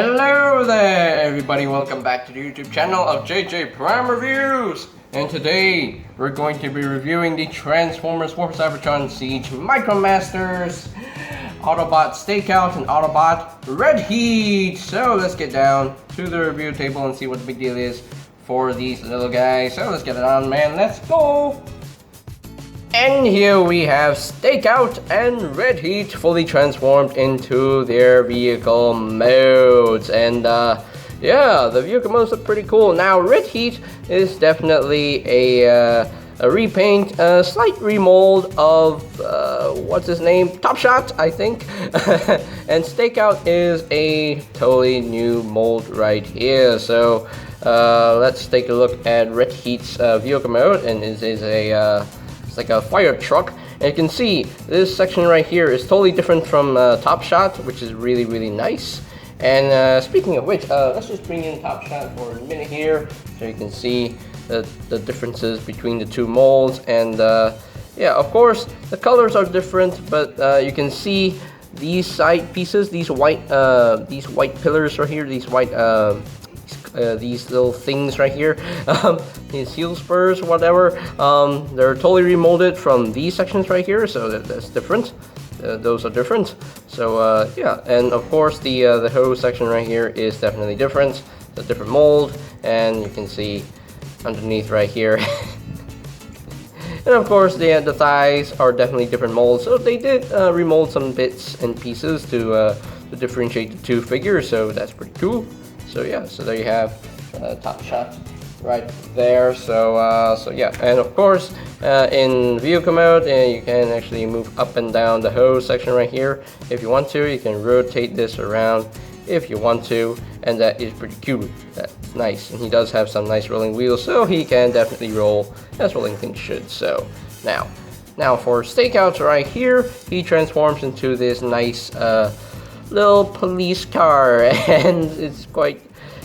Hello there everybody, welcome back to the YouTube channel of JJ Prime Reviews. And today we're going to be reviewing the Transformers War for Cybertron Siege Micromasters, Autobot Stakeout, and Autobot Red Heat. So let's get down to the review table and see what the big deal is for these little guys. So let's get it on, man, let's go! And here we have Stakeout and Red Heat fully transformed into their vehicle modes. And yeah, the vehicle modes look pretty cool. Now Red Heat is definitely a repaint, a slight remold of, what's his name? Top Shot, I think. And Stakeout is a totally new mold right here. So let's take a look at Red Heat's vehicle mode, and it is a it's like a fire truck, and you can see this section right here is totally different from Top Shot, which is really nice. And speaking of which, let's just bring in Top Shot for a minute here, so you can see the differences between the two molds. And yeah, of course the colors are different, but you can see these side pieces, these white pillars right here, these white these little things right here, these heel spurs, whatever, they're totally remolded from these sections right here, so that's different. Those are different. So yeah, and of course the hose section right here is definitely different. It's a different mold, and you can see underneath right here. And of course the thighs are definitely different molds, so they did remold some bits and pieces to differentiate the two figures, so that's pretty cool. So yeah, so there you have Top Shot right there. So so yeah, and of course in vehicle mode, you can actually move up and down the hose section right here if you want to. You can rotate this around if you want to, and that is pretty cool. That's nice, and he does have some nice rolling wheels, so he can definitely roll as rolling things should. So now for Stakeout right here, he transforms into this nice little police car, and it's quite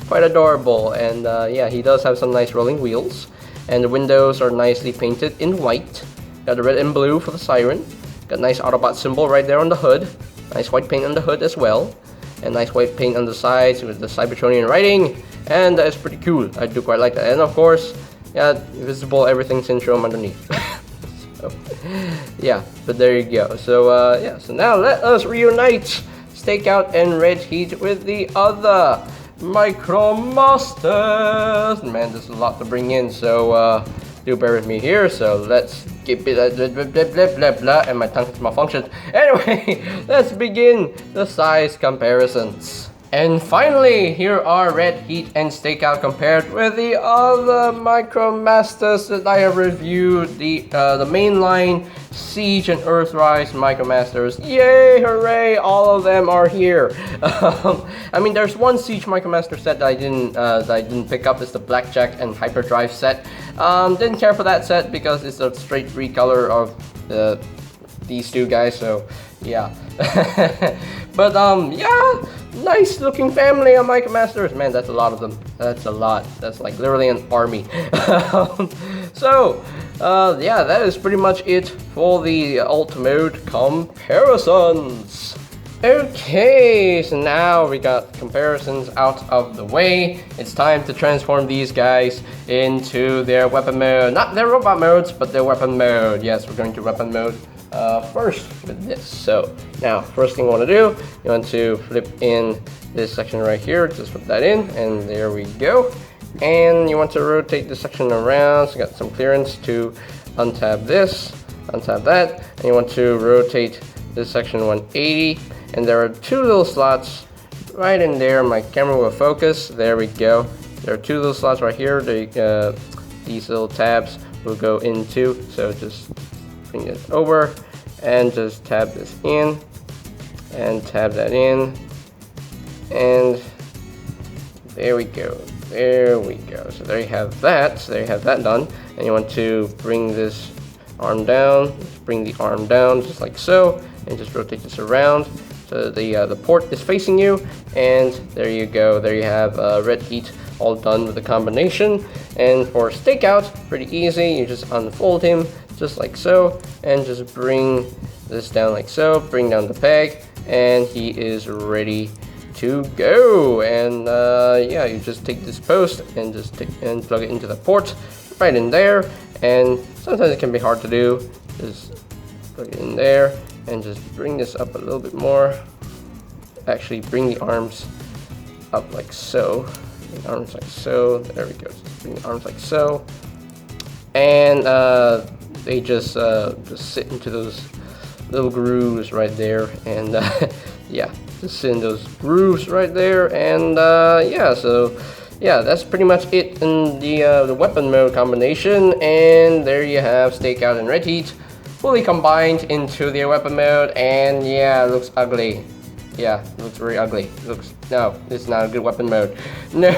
adorable. And yeah, he does have some nice rolling wheels, and the windows are nicely painted in white. Got the red and blue for the siren. Got a nice Autobot symbol right there on the hood. Nice white paint on the hood as well, and nice white paint on the sides with the Cybertronian writing, and that's pretty cool. I do quite like that. And of course, yeah, visible everything syndrome underneath. So yeah, but there you go. So yeah, so now let us reunite Stakeout and Red Heat with the other Micromasters. Man, there's a lot to bring in, so do bear with me here. So let's keep it blah blah, and my tongue has malfunctioned. Anyway, let's begin the size comparisons. And finally, here are Red Heat and Stakeout compared with the other Micromasters that I have reviewed, the mainline Siege and Earthrise Micromasters. Yay, hooray, all of them are here. I mean, there's one Siege Micromaster set that I didn't pick up. It's the Blackjack and Hyperdrive set. Didn't care for that set because it's a straight recolor of these two guys, so yeah. But yeah, nice looking family of Micromasters. Man, that's a lot of them. That's a lot. That's like literally an army. So yeah, that is pretty much it for the alt mode comparisons. Okay, so now we got comparisons out of the way. It's time to transform these guys into their weapon mode. Not their robot modes, but their weapon mode. Yes, we're going to weapon mode first with this. So now, first thing you want to do, you want to flip in this section right here. Just put that in, and there we go. And you want to rotate this section around, so you got some clearance to untab this, untab that, and you want to rotate this section 180. And there are two little slots right in there. My camera will focus. There we go. There are two little slots right here. These little tabs will go into. So just bring it over and just tab this in and tab that in, and there we go. There we go. So there you have that. So there you have that done. And you want to bring this arm down. Just bring the arm down just like so, and just rotate this around so the port is facing you. And there you go. There you have Red Heat all done with the combination. And for Stakeout, pretty easy. You just unfold him just like so, and just bring this down like so. Bring down the peg, and he is ready to go. And yeah, you just take this post and just plug it into the port right in there. And sometimes it can be hard to do. Just plug it in there and just bring this up a little bit more. Actually, bring the arms up like so. The arms like so. There we go. Just bring the arms like so. And they just sit into those little grooves right there. And yeah, just sit in those grooves right there. And yeah, so yeah, that's pretty much it in the weapon mode combination. And there you have Stakeout and Red Heat fully combined into the weapon mode. And yeah, it looks ugly. Yeah, it looks very ugly. No, it's not a good weapon mode. No.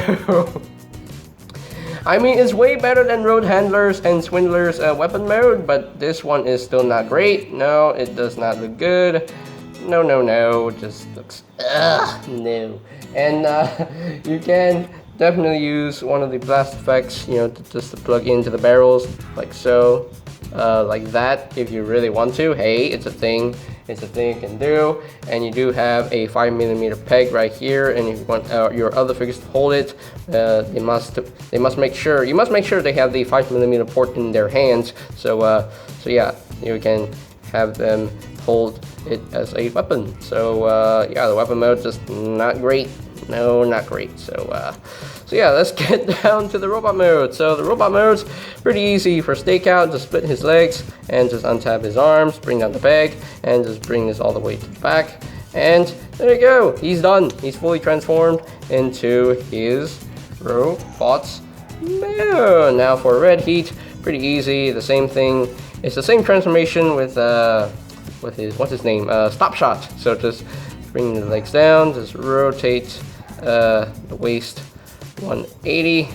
I mean, it's way better than Road Handler's and Swindler's weapon mode, but this one is still not great. No, it does not look good. No, no, no. It just looks no. And you can definitely use one of the blast effects, you know, just to plug into the barrels like so, like that, if you really want to. Hey, it's a thing. It's a thing you can do. And you do have a 5mm peg right here. And if you want your other figures to hold it, you must make sure they have the 5mm port in their hands. So so yeah, you can have them hold it as a weapon. So yeah, the weapon mode just not great. No, not great. So so yeah, let's get down to the robot mode. So the robot mode's pretty easy for Stakeout. Just split his legs and just untap his arms, bring down the bag, and just bring this all the way to the back. And there you go. He's done. He's fully transformed into his robots mode. Now for Red Heat, pretty easy. The same thing. It's the same transformation with his what's his name? Stop Shot. So just bring the legs down. Just rotate the waist 180,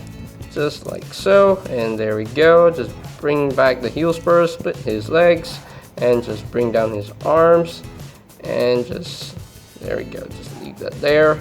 just like so, and there we go. Just bring back the heel spurs, split his legs, and just bring down his arms, and just there we go. Just leave that there,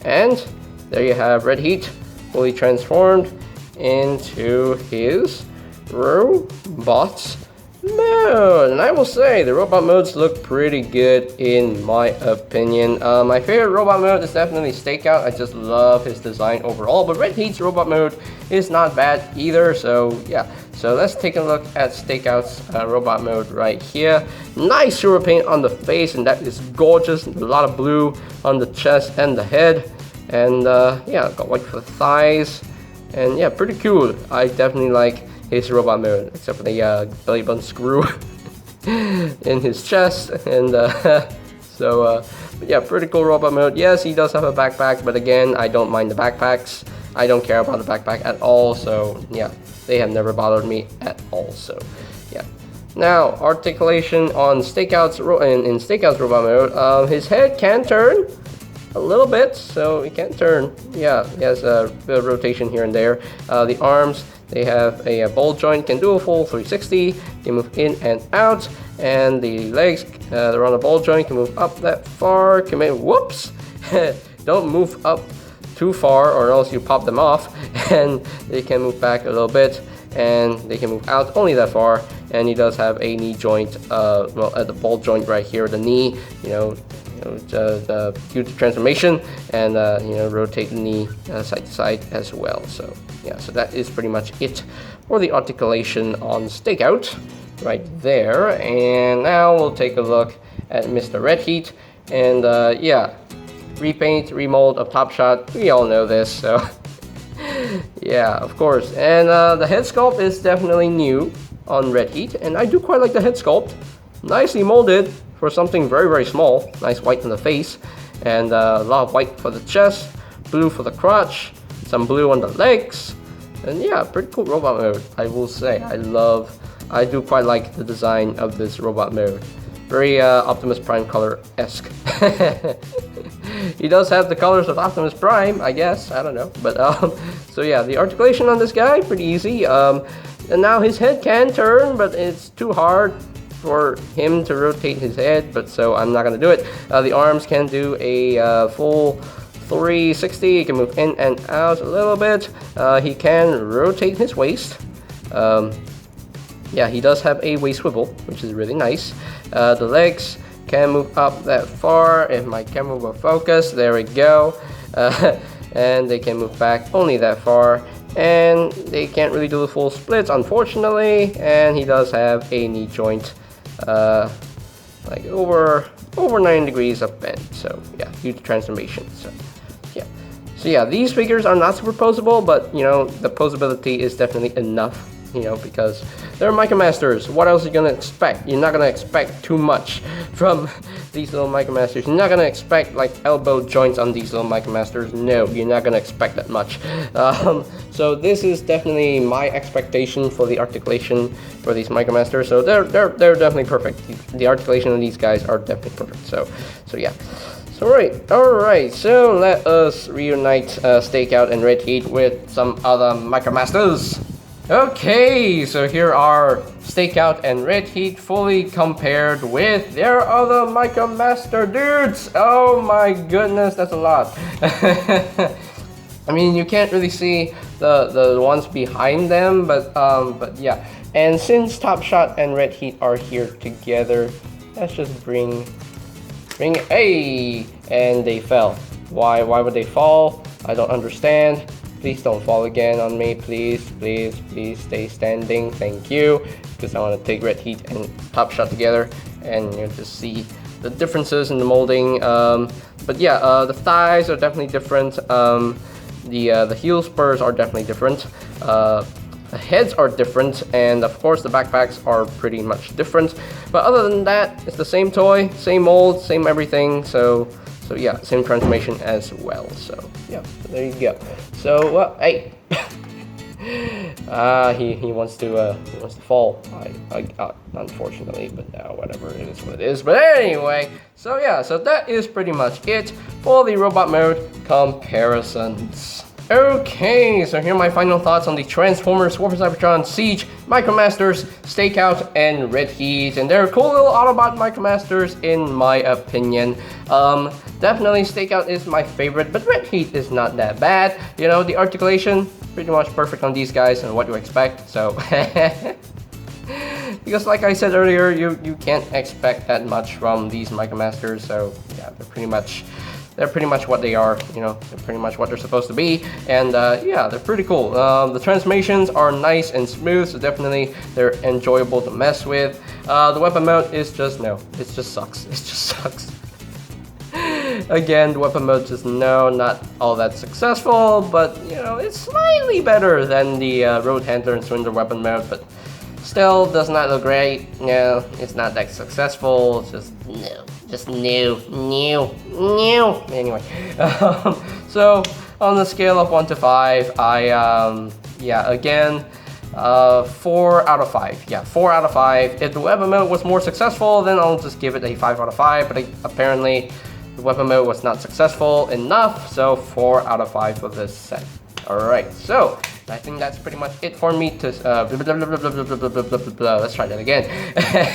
and there you have Red Heat fully transformed into his robots mode. And I will say the robot modes look pretty good in my opinion. My favorite robot mode is definitely Stakeout. I just love his design overall, but Red Heat's robot mode is not bad either. So yeah, so let's take a look at Stakeout's robot mode right here. Nice silver paint on the face, and that is gorgeous. A lot of blue on the chest and the head, and yeah, got white for the thighs, and yeah, pretty cool. I definitely like his robot mode, except for the belly button screw in his chest. And so but yeah, pretty cool robot mode. Yes, he does have a backpack, but again, I don't mind the backpacks. I don't care about the backpack at all. So yeah, they have never bothered me at all. So yeah. Now articulation on Stakeout's in Stakeout's robot mode. His head can turn a little bit, so he can turn. Yeah, he has a bit of rotation here and there. The arms, they have a ball joint, can do a full 360, can move in and out, and the legs, they're on a ball joint, can move up that far, can make, whoops, don't move up too far or else you pop them off, and they can move back a little bit, and they can move out only that far. And he does have a knee joint, well, at the ball joint right here, the knee, the huge transformation, and rotate the knee side to side as well. So yeah, so that is pretty much it for the articulation on Stakeout right there. And now we'll take a look at Mr. Red Heat, and yeah, repaint, remold of Top Shot. We all know this, so yeah, of course. And the head sculpt is definitely new on Red Heat, and I do quite like the head sculpt. Nicely molded for something very, very small. Nice white on the face, and a lot of white for the chest, blue for the crotch, some blue on the legs, and yeah, pretty cool robot mode, I will say. I do quite like the design of this robot mode. Very Optimus Prime color-esque. He does have the colors of Optimus Prime, I guess. I don't know, but so yeah, the articulation on this guy pretty easy. And now his head can turn, but it's too hard for him to rotate his head, but so I'm not gonna do it. The arms can do a full 360. He can move in and out a little bit. He can rotate his waist. Yeah, he does have a waist swivel, which is really nice. The legs, can't move up that far. If my camera will focus, there we go. And they can move back only that far. And they can't really do the full splits, unfortunately. And he does have a knee joint, like over 9 degrees of bend. So yeah, due to transformation. So yeah, these figures are not super posable, but you know, the posability is definitely enough. You know, because they're Micromasters. What else are you gonna expect? You're not gonna expect too much from these little Micromasters. You're not gonna expect like elbow joints on these little Micromasters. No, you're not gonna expect that much. So this is definitely my expectation for the articulation for these Micromasters. So they're definitely perfect. The articulation of these guys are definitely perfect. So yeah. So alright, so let us reunite Stakeout and Red Heat with some other Micromasters. Okay, so here are Stakeout and Red Heat fully compared with their other Micromaster dudes. Oh my goodness, that's a lot. I mean, you can't really see the ones behind them, but yeah. And since Top Shot and Red Heat are here together, let's just bring hey, and they fell. Why would they fall? I don't understand. Please don't fall again on me, please stay standing, thank you. Because I want to take Red Heat and Top Shot together, and you know, just see the differences in the molding. But yeah, the thighs are definitely different. The heel spurs are definitely different. The heads are different, and of course the backpacks are pretty much different. But other than that, it's the same toy, same mold, same everything. So yeah, same transformation as well. So yeah, so there you go. So well, hey, he wants to fall. I unfortunately, but now whatever, it is what it is. But anyway, so yeah, so that is pretty much it for the robot mode comparisons. Okay, so here are my final thoughts on the Transformers War for Cybertron Siege Micromasters, Stakeout, and Red Heat. And they're cool little Autobot Micromasters in my opinion. Definitely Stakeout is my favorite, but Red Heat is not that bad. You know, the articulation, pretty much perfect on these guys and what you expect, so... Because like I said earlier, you can't expect that much from these Micromasters, so yeah, they're pretty much what they are, you know, they're pretty much what they're supposed to be, and yeah, they're pretty cool. The transformations are nice and smooth, so definitely they're enjoyable to mess with. The weapon mode is just, no, it just sucks, it just sucks. Again, the weapon mode just, no, not all that successful, but, you know, it's slightly better than the Road Handler and Swindler weapon mode, but still does not look great. No, it's not that successful, it's just, no. Just new. Anyway, so on the scale of 1 to 5, I yeah, again, 4 out of 5. Yeah, 4 out of 5. If the weapon mode was more successful, then I'll just give it a 5 out of 5. But apparently, the weapon mode was not successful enough, so 4 out of 5 for this set. Alright, so I think that's pretty much it for me to, let's try that again.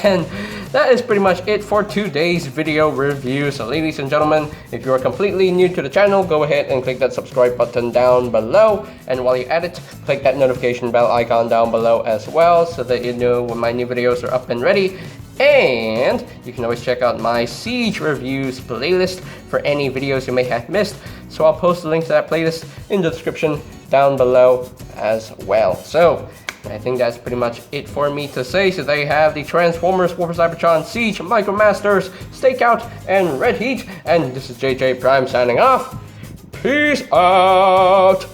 And that is pretty much it for today's video review. So ladies and gentlemen, if you are completely new to the channel, go ahead and click that subscribe button down below. And while you're at it, click that notification bell icon down below as well, so that you know when my new videos are up and ready. And you can always check out my Siege Reviews playlist for any videos you may have missed. So I'll post the link to that playlist in the description down below as well. So I think that's pretty much it for me to say. So there you have the Transformers War for Cybertron Siege Micromasters, Stakeout, and Red Heat. And this is JJ Prime signing off. Peace out!